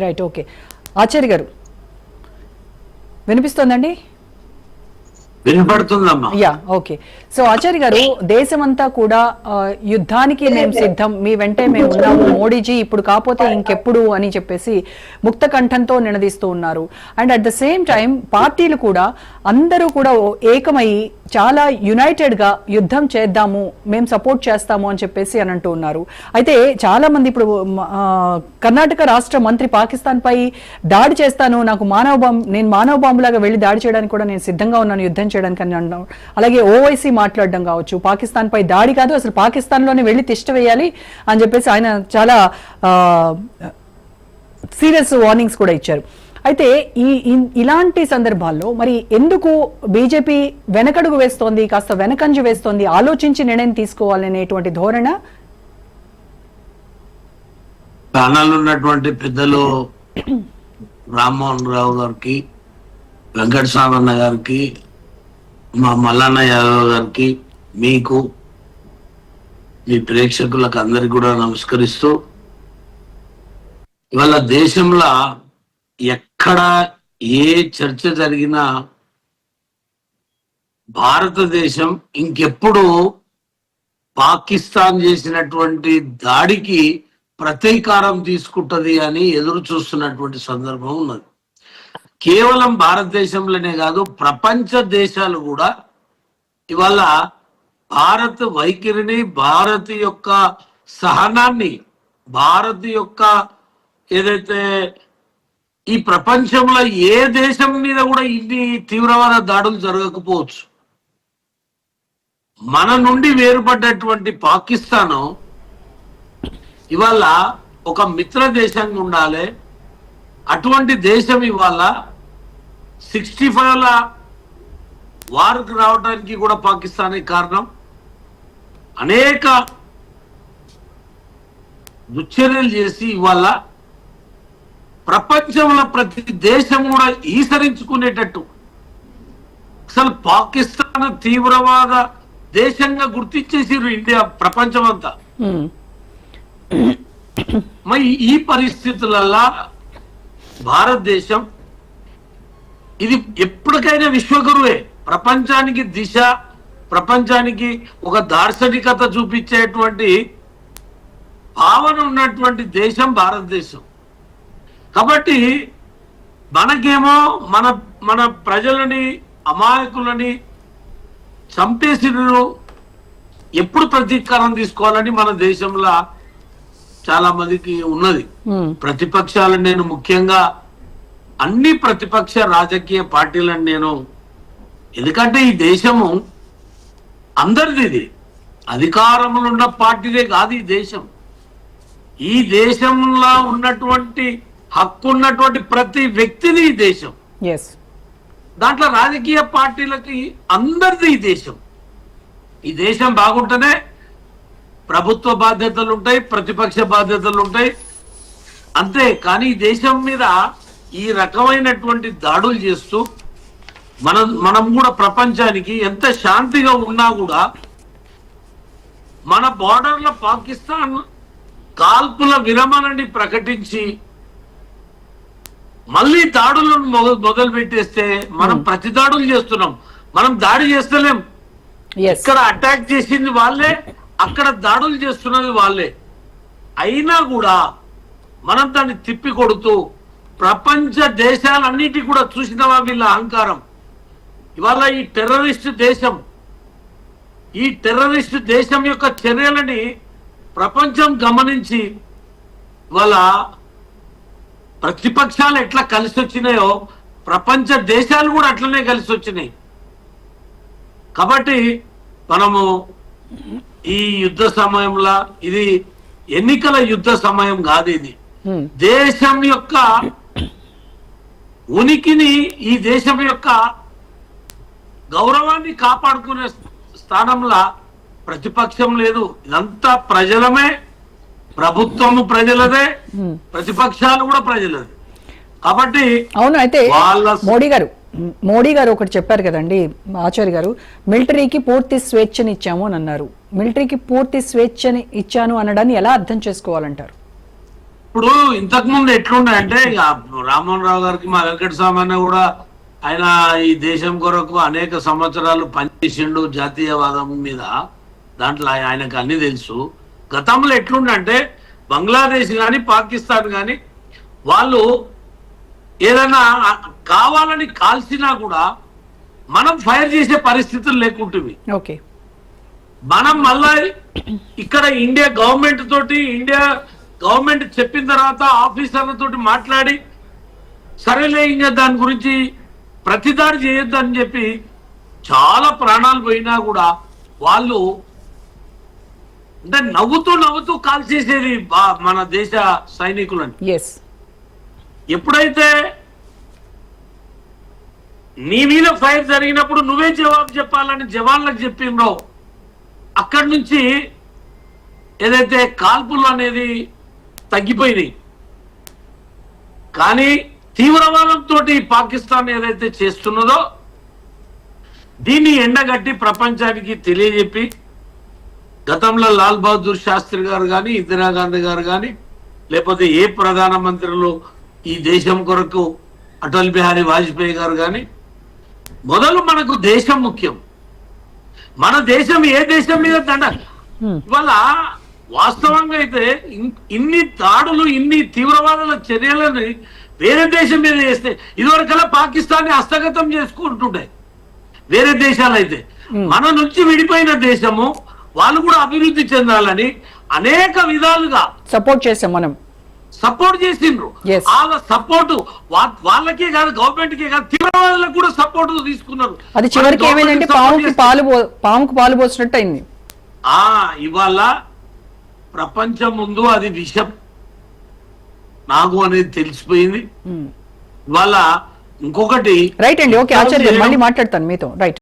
Right, okay. Acharya గారు వినిపిస్తోందండి? వినపడుతుందమ్మా. Yeah, okay. సో ఆచార్య గారు, దేశమంతా కూడా యుద్ధానికి మేము సిద్ధం, మీ వెంటే మేము ఉన్నాము, మోడీజీ ఇప్పుడు కాకపోతే ఇంకెప్పుడు అని చెప్పేసి ముక్త కంఠంతో నినదిస్తూ ఉన్నారు. And at the same time పార్టీలు కూడా అందరూ కూడా ఏకమై చాలా యునైటెడ్ గా యుద్ధం చేద్దాము, మేము సపోర్ట్ చేస్తాము అని చెప్పేసి అని అంటూ ఉన్నారు. అయితే చాలా మంది ఇప్పుడు కర్ణాటక రాష్ట్ర మంత్రి పాకిస్తాన్ పై దాడి చేస్తాను, నాకు నేను మానవ బాంబులాగా వెళ్లి దాడి చేయడానికి కూడా నేను సిద్ధంగా ఉన్నాను, యుద్ధం చేయడానికి అని అన్నాం. అలాగే ఓవైసీ మాట్లాడడం కావచ్చు, పాకిస్తాన్ పై దాడి కాదు అసలు పాకిస్తాన్ లోనే వెళ్లి తిష్ట వేయాలి అని చెప్పేసి ఆయన చాలా సీరియస్ వార్నింగ్స్ కూడా ఇచ్చారు. అయితే ఇలాంటి సందర్భాల్లో మరి ఎందుకు బీజేపీ వెనకడుగు వేస్తోంది, కాస్త వెనకంజు వేస్తోంది, ఆలోచించి నిర్ణయం తీసుకోవాలనేటువంటి ధోరణ? ప్యానల్ ఉన్నటువంటి పెద్దలు రామ్మోహన్ రావు గారికి, వెంకటస్వామన్న గారికి, మా మల్లన్న యాదవ్ గారికి, మీకు, మీ ప్రేక్షకులకు అందరికి కూడా నమస్కరిస్తూ, ఇవాళ దేశంలో ఎక్కడ ఏ చర్చ జరిగినా భారతదేశం ఇంకెప్పుడు పాకిస్తాన్ చేసినటువంటి దాడికి ప్రతీకారం తీసుకుంటది అని ఎదురు చూస్తున్నటువంటి సందర్భం ఉన్నది. కేవలం భారతదేశంలోనే కాదు, ప్రపంచ దేశాలు కూడా ఇవాళ భారత్ వైఖరిని, భారత్ యొక్క సహనాన్ని, భారత్ యొక్క ఏదైతే ఈ ప్రపంచంలో ఏ దేశం మీద కూడా ఇన్ని తీవ్రవాద దాడులు జరగకపోవచ్చు, మన నుండి వేరుపడ్డటువంటి పాకిస్తాను ఇవాళ ఒక మిత్ర దేశంగా ఉండాలి. అటువంటి దేశం ఇవాళ 65ల వార్కు రావడానికి కూడా పాకిస్తానే కారణం. అనేక దుశ్చర్యలు చేసి ఇవాళ ప్రపంచంలో ప్రతి దేశం కూడా ఈసరించుకునేటట్టు అసలు పాకిస్తాన్ తీవ్రవాద దేశంగా గుర్తించేసిరు ఇండియా, ప్రపంచం అంతా. మరి ఈ పరిస్థితులలో భారతదేశం ఇది ఎప్పటికైనా విశ్వగురువే, ప్రపంచానికి దిశ, ప్రపంచానికి ఒక దార్శనికత చూపించేటువంటి భావన ఉన్నటువంటి దేశం భారతదేశం. కాబట్టి మనకేమో మన ప్రజలని, అమాయకులని చంపేసిరు, ఎప్పుడు ప్రతీకారం తీసుకోవాలని మన దేశంలో చాలా మందికి ఉన్నది. ప్రతిపక్షాలను నేను ముఖ్యంగా అన్ని ప్రతిపక్ష రాజకీయ పార్టీలను నేను, ఎందుకంటే ఈ దేశము అందరిది, ఇది అధికారంలో ఉన్న పార్టీదే కాదు ఈ దేశం. ఈ దేశంలో ఉన్నటువంటి హక్కు ఉన్నటువంటి ప్రతి వ్యక్తిది ఈ దేశం. దాంట్లో రాజకీయ పార్టీలకి అందరిది ఈ దేశం. ఈ దేశం బాగుంటేనే ప్రభుత్వ బాధ్యతలు ఉంటాయి, ప్రతిపక్ష బాధ్యతలు ఉంటాయి, అంతే. కానీ ఈ దేశం మీద ఈ రకమైనటువంటి దాడులు చేస్తూ మనం కూడా ప్రపంచానికి ఎంత శాంతిగా ఉన్నా కూడా మన బార్డర్లో పాకిస్తాన్ కాల్పుల విరమణని ప్రకటించి మళ్ళీ దాడులను మొదలు పెట్టేస్తే మనం ప్రతి దాడులు చేస్తున్నాం. మనం దాడి చేస్తలేం. ఇక్కడ అటాక్ చేసింది వాళ్ళే, అక్కడ దాడులు చేస్తున్నది వాళ్ళే. అయినా కూడా మనం దాన్ని తిప్పి కొడుతూ ప్రపంచ దేశాలన్నిటి కూడా చూసినవా వీళ్ళ అహంకారం. ఇవాళ ఈ టెర్రరిస్ట్ దేశం యొక్క చర్యలని ప్రపంచం గమనించి వాళ్ళ ప్రతిపక్షాలు ఎట్లా కలిసి వచ్చినాయో ప్రపంచ దేశాలు కూడా అట్లనే కలిసి వచ్చినాయి. కాబట్టి మనము ఈ యుద్ధ సమయంలో, ఇది ఎన్నికల యుద్ధ సమయం కాదు, ఇది దేశం యొక్క ఉనికిని, ఈ దేశం యొక్క గౌరవాన్ని కాపాడుకునే స్థానంలో ప్రతిపక్షం లేదు. ఇదంతా ప్రజలమే, ప్రభుత్వము ప్రజలదే, ప్రతిపక్షాలు కూడా ప్రజలదే. కాబట్టి అవును. అయితే మోడీ గారు ఒకటి చెప్పారు కదండి ఆచార్య గారు, మిలిటరీకి పూర్తి స్వేచ్ఛని ఇచ్చాము అని అన్నారు. మిలిటరీకి పూర్తి స్వేచ్ఛని ఇచ్చాను అనడాన్ని ఎలా అర్థం చేసుకోవాలంటారు? ఇప్పుడు ఇంతకు ముందు ఎట్లుండే అంటే ఇక రామ్మోహన్ రావు గారికి మా వెంకట సామాన్య కూడా ఆయన ఈ దేశం కొరకు అనేక సంవత్సరాలు పనిచేసిండు జాతీయవాదం మీద. దాంట్లో ఆయనకు అన్ని తెలుసు. గతంలో ఎట్లుండే అంటే బంగ్లాదేశ్ కానీ పాకిస్తాన్ కానీ వాళ్ళు ఏదైనా కావాలని కాల్చినా కూడా మనం ఫైర్ చేసే పరిస్థితులు లేకుంటుంది. ఓకే, మనం మళ్ళా ఇక్కడ ఇండియా గవర్నమెంట్ చెప్పిన తర్వాత ఆఫీసర్ల తోటి మాట్లాడి సరేలే ఇంకా దాని గురించి ప్రతిదాడి చేయొద్దు అని చెప్పి చాలా ప్రాణాలు పోయినా కూడా వాళ్ళు అంటే నవ్వుతూ కాల్చేసేది మన దేశ సైనికులని. ఎప్పుడైతే నీ మీద ఫైర్ జరిగినప్పుడు నువ్వే జవాబు చెప్పాలని జవాన్లకు చెప్పిండ్రో అక్కడి నుంచి ఏదైతే కాల్పులు అనేది తగ్గిపోయినాయి. కానీ తీవ్రవాదంతో పాకిస్తాన్ ఏదైతే చేస్తున్నదో దీన్ని ఎండగట్టి ప్రపంచానికి తెలియజెప్పి గతంలో లాల్ బహదూర్ శాస్త్రి గారు కానీ ఇందిరాగాంధీ గారు కానీ లేకపోతే ఏ ప్రధానమంత్రులు ఈ దేశం కొరకు అటల్ బిహారీ వాజ్పేయి గారు కానీ మొదలు మనకు దేశం ముఖ్యం. మన దేశం ఏ దేశం మీద దండ ఇవాళ వాస్తవంగా అయితే ఇన్ని దాడులు ఇన్ని తీవ్రవాదుల చర్యలని వేరే దేశం మీద చేస్తే ఇదివరకల్లా పాకిస్తాన్ హస్తగతం చేసుకుంటుండే వేరే దేశాలు అయితే మన నుంచి విడిపోయిన దేశము వాళ్ళు కూడా అభివృద్ధి చెందాలని అనేక విధాలుగా సపోర్ట్ చేసాం, మనం సపోర్ట్ చేసిండ్రు. వాళ్ళ సపోర్టు వాళ్ళకే కాదు గవర్నమెంట్ కే కాదు తీవ్రవాదులకు కూడా సపోర్ట్ తీసుకున్నారు. అది చివరికి ఏమైందంటే పాముకు పాలు పోసినట్టు అయింది. ఇవాళ ప్రపంచం ముందు అది విషం నాకు అనేది తెలిసిపోయింది. ఇవాళ ఇంకొకటి రైట్ అండి. ఓకే ఆచార్య, మళ్ళీ మాట్లాడతాను మీతో. రైట్.